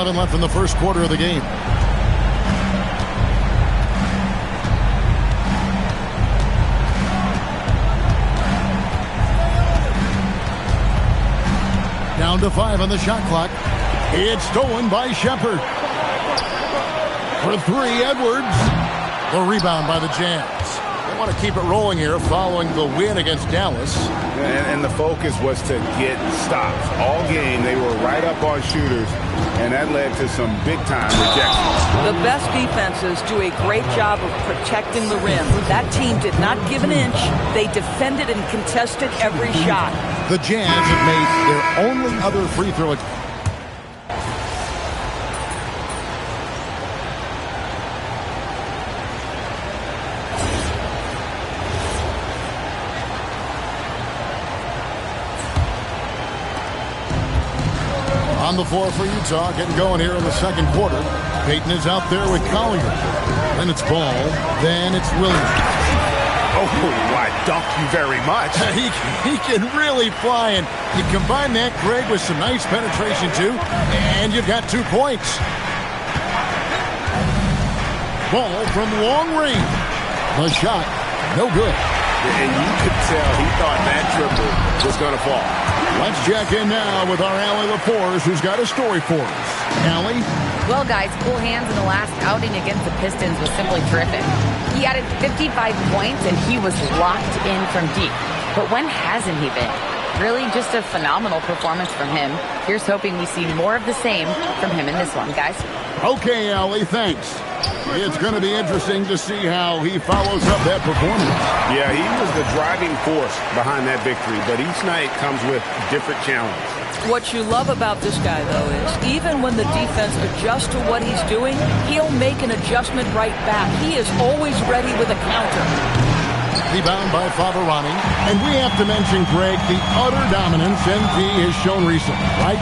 Left in the first quarter of the game. Down to 5 on the shot clock. It's stolen by Shepard. For 3, Edwards. The rebound by the Jazz. They want to keep it rolling here following the win against Dallas. And the focus was to get stops. All game, they were right up on shooters, and that led to some big-time rejections. The best defenses do a great job of protecting the rim. That team did not give an inch. They defended and contested every shot. The Jazz have made their only other free throw. On the floor for Utah, getting going here in the second quarter. Payton is out there with Collier. Then it's Ball. Then it's Williams. Oh, why, thank you very much. He can really fly, and you combine that, Greg, with some nice penetration, too, and you've got 2 points. Ball from long range. The shot, no good. And you could tell he thought that triple was going to fall. Let's check in now with our Allie LaForce, who's got a story for us. Allie? Well, guys, cool hands in the last outing against the Pistons was simply terrific. He added 55 points, and he was locked in from deep. But when hasn't he been? Really just a phenomenal performance from him. Here's hoping we see more of the same from him in this one, guys. Okay, Allie, thanks. It's going to be interesting to see how he follows up that performance. Yeah, he was the driving force behind that victory, but each night comes with different challenges. What you love about this guy, though, is even when the defense adjusts to what he's doing, he'll make an adjustment right back. He is always ready with a counter. Rebound by Favarani. And we have to mention, Greg, the utter dominance MP has shown recently, right?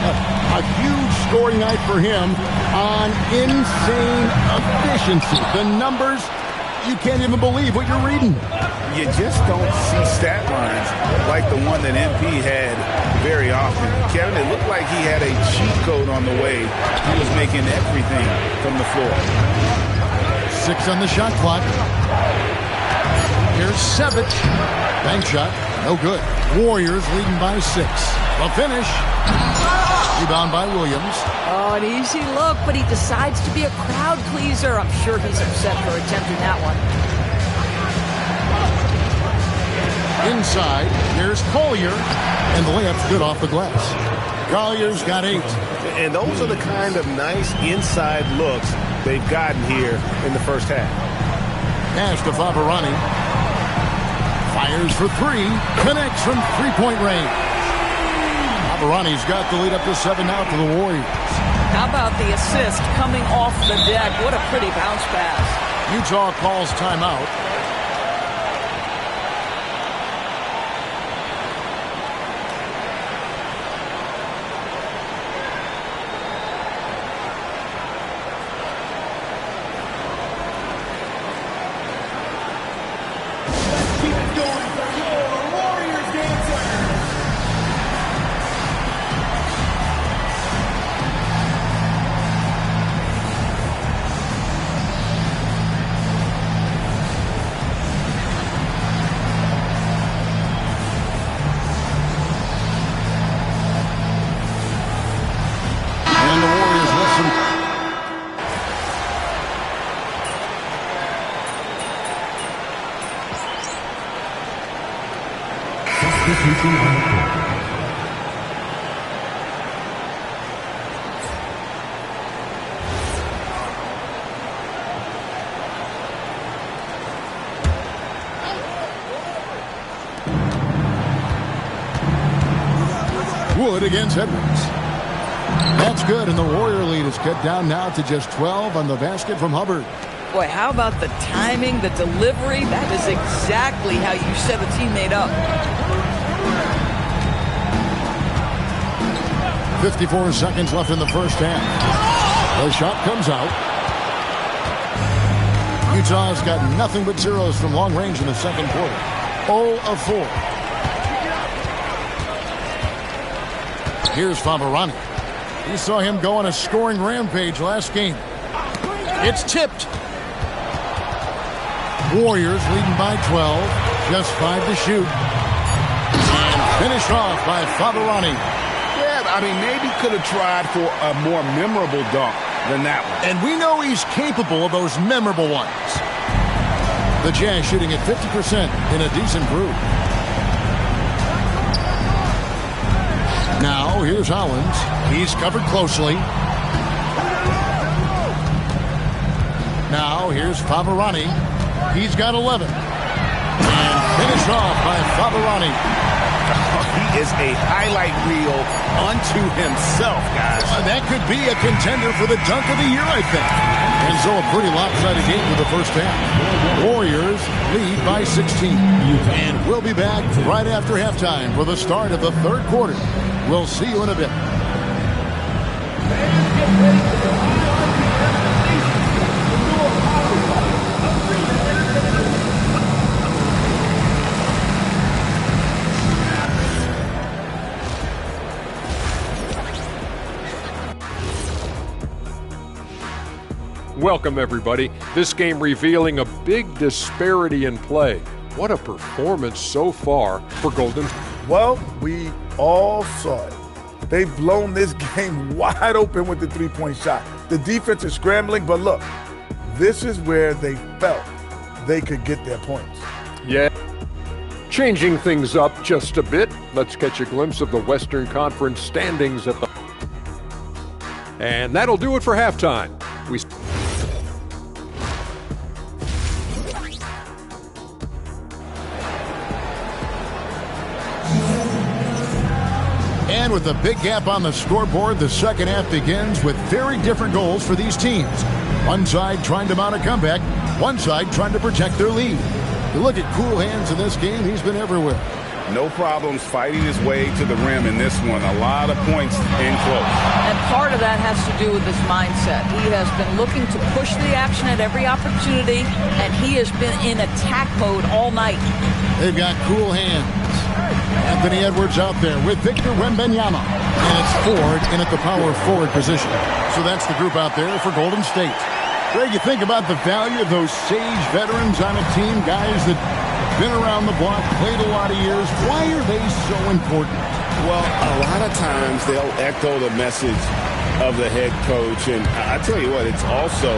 A huge scoring night for him on insane efficiency. The numbers, you can't even believe what you're reading. You just don't see stat lines like the one that MP had very often. Kevin, it looked like he had a cheat code on the way. He was making everything from the floor. 6 on the shot clock. Here's Savage. Bank shot, no good. Warriors leading by 6. The finish. Rebound by Williams. Oh, an easy look, but he decides to be a crowd pleaser. I'm sure he's upset for attempting that one. Inside, here's Collier, and the layup's good off the glass. Collier's got 8. And those are the kind of nice inside looks they've gotten here in the first half. Pass to Favarani. Fires for 3. Connects from three-point range. Favarani's got the lead up to 7 now to the Warriors. How about the assist coming off the deck? What a pretty bounce pass. Utah calls timeout. Wood against Edwards. That's good, and the Warrior lead is cut down now to just 12 on the basket from Hubbard. Boy, how about the timing, the delivery? That is exactly how you set a teammate up. 54 seconds left in the first half. The shot comes out. Utah's got nothing but zeros from long range in the second quarter. 0 of 4. Here's Favarani. We saw him go on a scoring rampage last game. It's tipped. Warriors leading by 12. Just 5 to shoot. And finished off by Favarani. Yeah, I mean, maybe could have tried for a more memorable dunk than that one. And we know he's capable of those memorable ones. The Jazz shooting at 50% in a decent group. Now, here's Hollins. He's covered closely. Now, here's Favarani. He's got 11. And finished off by Favarani. He is a highlight reel unto himself, guys. That could be a contender for the dunk of the year, I think. And so a pretty lopsided game for the first half. Warriors lead by 16. And we'll be back right after halftime for the start of the third quarter. We'll see you in a bit. Welcome, everybody. This game revealing a big disparity in play. What a performance so far for Golden. Well, we all saw it. They've blown this game wide open with the three-point shot. The defense is scrambling, but look, this is where they felt they could get their points. Yeah. Changing things up just a bit, let's catch a glimpse of the Western Conference standings at the... And that'll do it for halftime. And with a big gap on the scoreboard, the second half begins with very different goals for these teams. One side trying to mount a comeback, one side trying to protect their lead. You look at Cool Hands in this game, he's been everywhere. No problems fighting his way to the rim in this one. A lot of points in close. And part of that has to do with his mindset. He has been looking to push the action at every opportunity, and he has been in attack mode all night. They've got Cool Hands. Anthony Edwards out there with Victor Wembanyama. And it's Ford in at the power forward position. So that's the group out there for Golden State. Greg, you think about the value of those sage veterans on a team, guys that been around the block, played a lot of years. Why are they so important? Well, a lot of times they'll echo the message of the head coach. And I tell you what, it's also,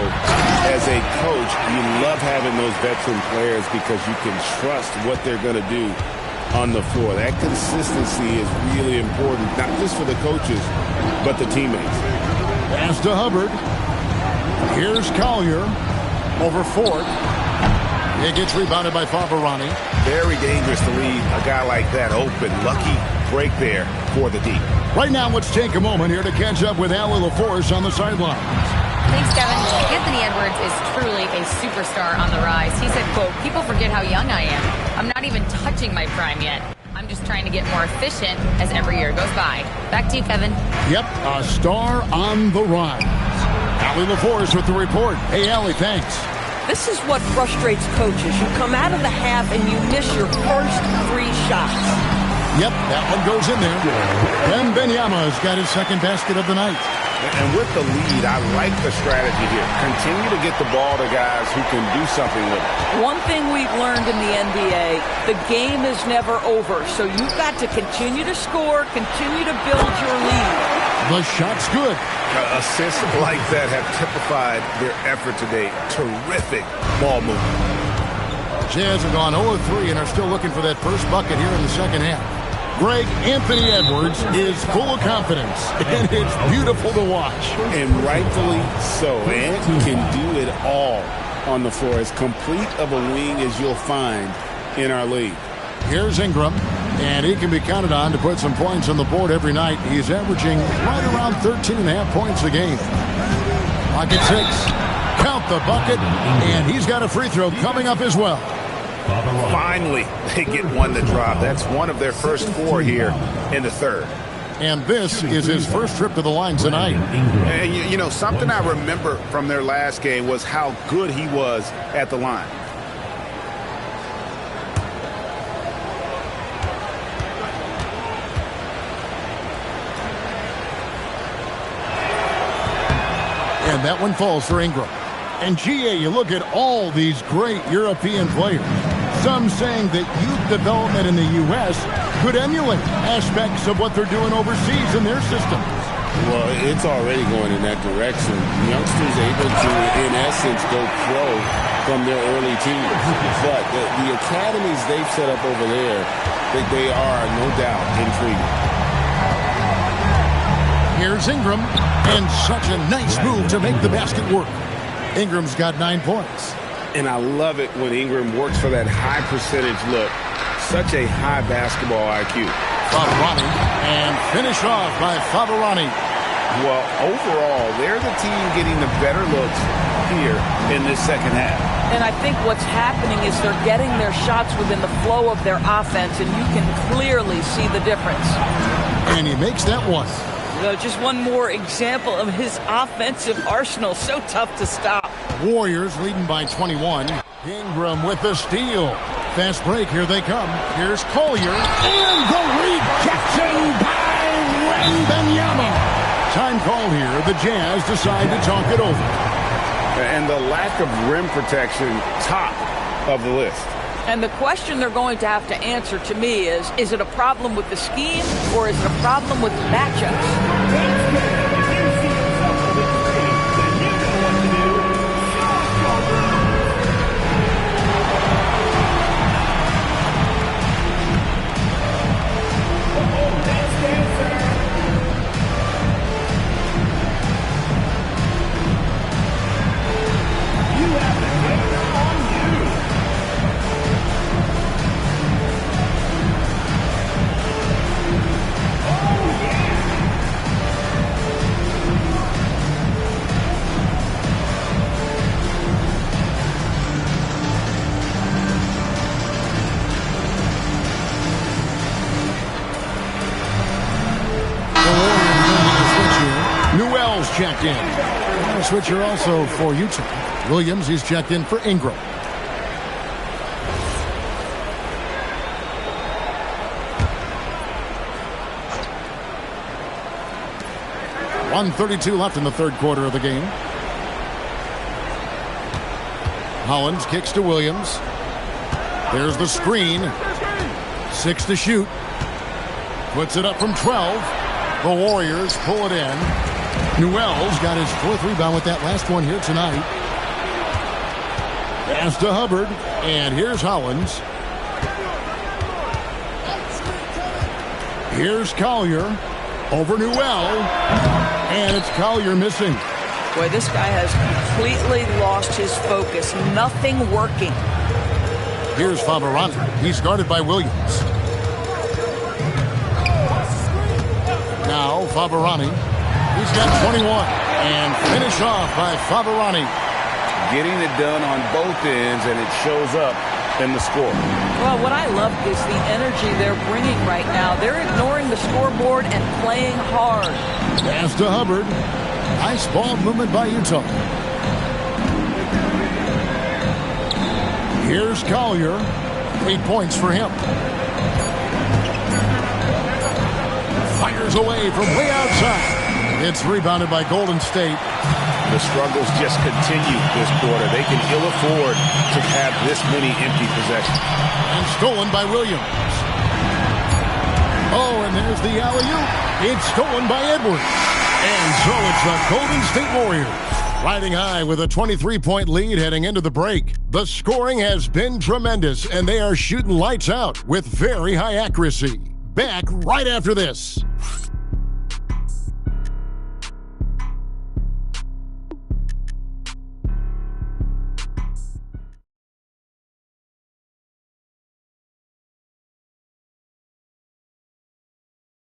as a coach, you love having those veteran players because you can trust what they're going to do on the floor. That consistency is really important, not just for the coaches, but the teammates. Pass to Hubbard. Here's Collier over Ford. It gets rebounded by Favarani. Very dangerous to leave a guy like that open. Lucky break there for the D. Right now, let's take a moment here to catch up with Allie LaForce on the sidelines. Thanks, Kevin. Anthony Edwards is truly a superstar on the rise. He said, quote, "People forget how young I am. I'm not even touching my prime yet. I'm just trying to get more efficient as every year goes by." Back to you, Kevin. Yep, a star on the rise. Allie LaForce with the report. Hey, Allie, thanks. This is what frustrates coaches. You come out of the half and you miss your first 3 shots. Yep, that one goes in there. Wembanyama has got his second basket of the night. And with the lead, I like the strategy here. Continue to get the ball to guys who can do something with it. One thing we've learned in the NBA, the game is never over. So you've got to continue to score, continue to build your lead. The shot's good. Assists like that have typified their effort today. Terrific ball movement. Jazz have gone 0-3 and are still looking for that first bucket here in the second half. Greg, Anthony Edwards is full of confidence, and it's beautiful to watch. And rightfully so. Ant can do it all on the floor. As complete of a wing as you'll find in our league. Here's Ingram, and he can be counted on to put some points on the board every night. He's averaging right around 13.5 points a game. Pocket 6. Count the bucket, and he's got a free throw coming up as well. Finally, they get one to drop. That's one of their first 4 here in the third. And this is his first trip to the line tonight. And you know, something I remember from their last game was how good he was at the line. And that one falls for Ingram. And GA, you look at all these great European players. Some saying that youth development in the U.S. could emulate aspects of what they're doing overseas in their systems. Well, it's already going in that direction. Youngsters able to, in essence, go pro from their early teens. But the academies they've set up over there, they are, no doubt, intriguing. Here's Ingram, and such a nice move to make the basket work. Ingram's got 9 points. And I love it when Ingram works for that high percentage look. Such a high basketball IQ. Favarani, and finished off by Favarani. Well, overall, they're the team getting the better looks here in this second half. And I think what's happening is they're getting their shots within the flow of their offense, and you can clearly see the difference. And he makes that one. Just one more example of his offensive arsenal. So tough to stop. Warriors leading by 21. Ingram with the steal. Fast break. Here they come. Here's Collier. And the rejection by Wembanyama. Time called here. The Jazz decide to talk it over. And the lack of rim protection, top of the list. And the question they're going to have to answer to me is it a problem with the scheme or is it a problem with matchups? Checked in. A switcher also for Utah. Williams is checked in for Ingram. .132 left in the third quarter of the game. Hollins kicks to Williams. There's the screen. 6 to shoot. Puts it up from 12. The Warriors pull it in. Newell's got his 4th rebound with that last one here tonight. Pass to Hubbard, and here's Hollins. Here's Collier over Newell, and it's Collier missing. Boy, this guy has completely lost his focus. Nothing working. Here's Fabarani. He's guarded by Williams. Now Fabarani. He's got 21, and finish off by Fabarani. Getting it done on both ends, and it shows up in the score. Well, what I love is the energy they're bringing right now. They're ignoring the scoreboard and playing hard. Pass to Hubbard. Nice ball movement by Utah. Here's Collier. 8 points for him. Fires away from way outside. It's rebounded by Golden State. The struggles just continue this quarter. They can ill afford to have this many empty possessions. And stolen by Williams. Oh, and there's the alley-oop. It's stolen by Edwards. And so it's the Golden State Warriors riding high with a 23-point lead heading into the break. The scoring has been tremendous, and they are shooting lights out with very high accuracy. Back right after this.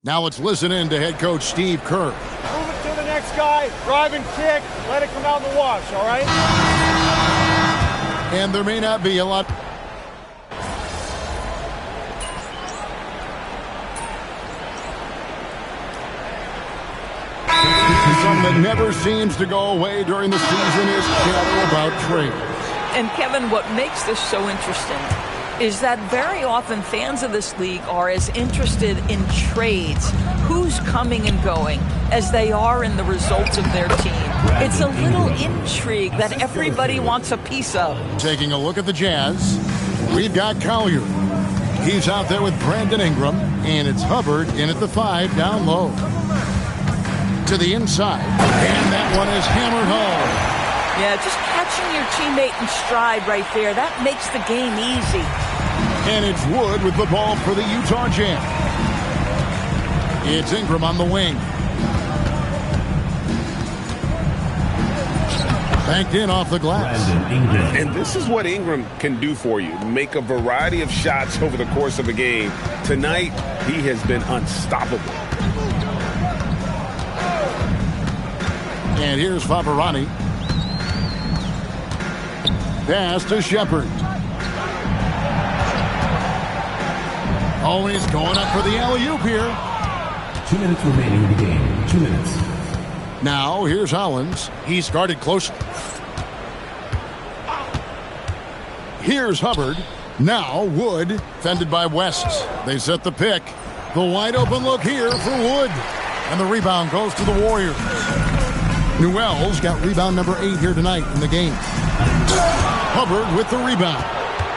Now let's listen in to head coach Steve Kerr. Move it to the next guy, drive and kick, let it come out in the wash, all right? And there may not be a lot. Something that never seems to go away during the season is chatter about trades. And Kevin, what makes this so interesting is that very often fans of this league are as interested in trades, who's coming and going, as they are in the results of their team. It's a little intrigue that everybody wants a piece of. Taking a look at the Jazz, we've got Collier. He's out there with Brandon Ingram, and it's Hubbard in at the 5 down low. To the inside, and that one is hammered home. Yeah, just catching your teammate in stride right there, that makes the game easy. And it's Wood with the ball for the Utah Jazz. It's Ingram on the wing. Banked in off the glass. And this is what Ingram can do for you. Make a variety of shots over the course of a game. Tonight, he has been unstoppable. And here's Fabarani. Pass to Shepard. Oh, he's going up for the alley-oop here. 2 minutes remaining in the game. 2 minutes. Now, here's Hollins. He's guarded closely. Here's Hubbard. Now, Wood, fended by West. They set the pick. The wide open look here for Wood. And the rebound goes to the Warriors. Newell's got rebound number 8 here tonight in the game. Hubbard with the rebound.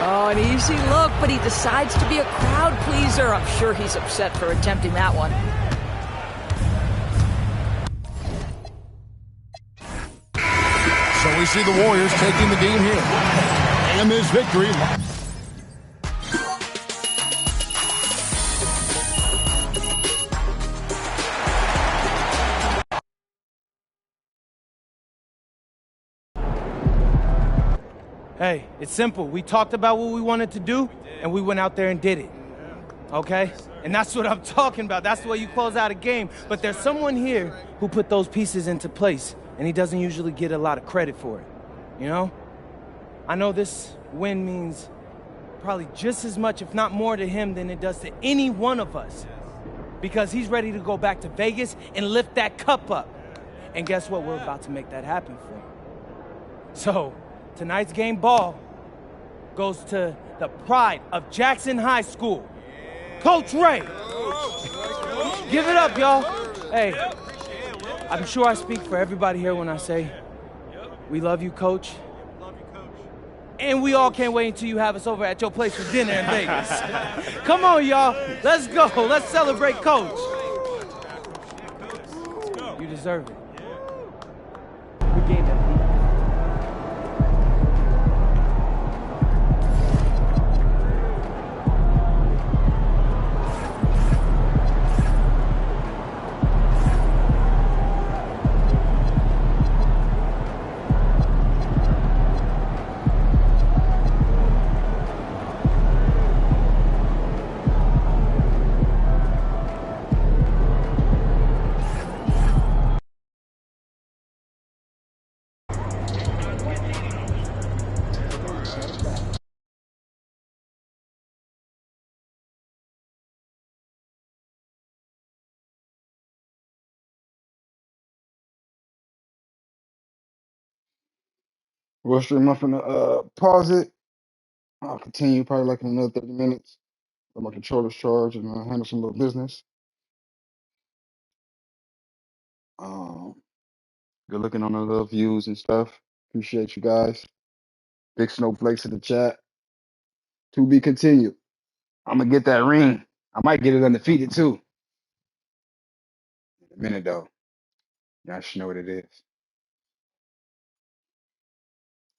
Oh, an easy look, but he decides to be a crowd pleaser. I'm sure he's upset for attempting that one. So we see the Warriors taking the game here. And this victory. Hey, it's simple. We talked about what we wanted to do, and we went out there and did it. Okay? And that's what I'm talking about. That's the way you close out a game. But there's someone here who put those pieces into place, and he doesn't usually get a lot of credit for it. You know? I know this win means probably just as much, if not more, to him than it does to any one of us. Because he's ready to go back to Vegas and lift that cup up. And guess what? We're about to make that happen for him. So, tonight's game ball goes to the pride of Jackson High School, Coach Ray. Give it up, y'all. Hey, I'm sure I speak for everybody here when I say we love you, Coach. And we all can't wait until you have us over at your place for dinner in Vegas. Come on, y'all. Let's go. Let's celebrate Coach. You deserve it. We gained that. Well, stream, I'm finna pause it. I'll continue probably like in another 30 minutes. Let my controller's charge and handle some little business. Um, Good looking on the little views and stuff. Appreciate you guys. Big snowflakes in the chat. To be continued. I'm gonna get that ring. I might get it undefeated too. In a minute though. Y'all should know what it is.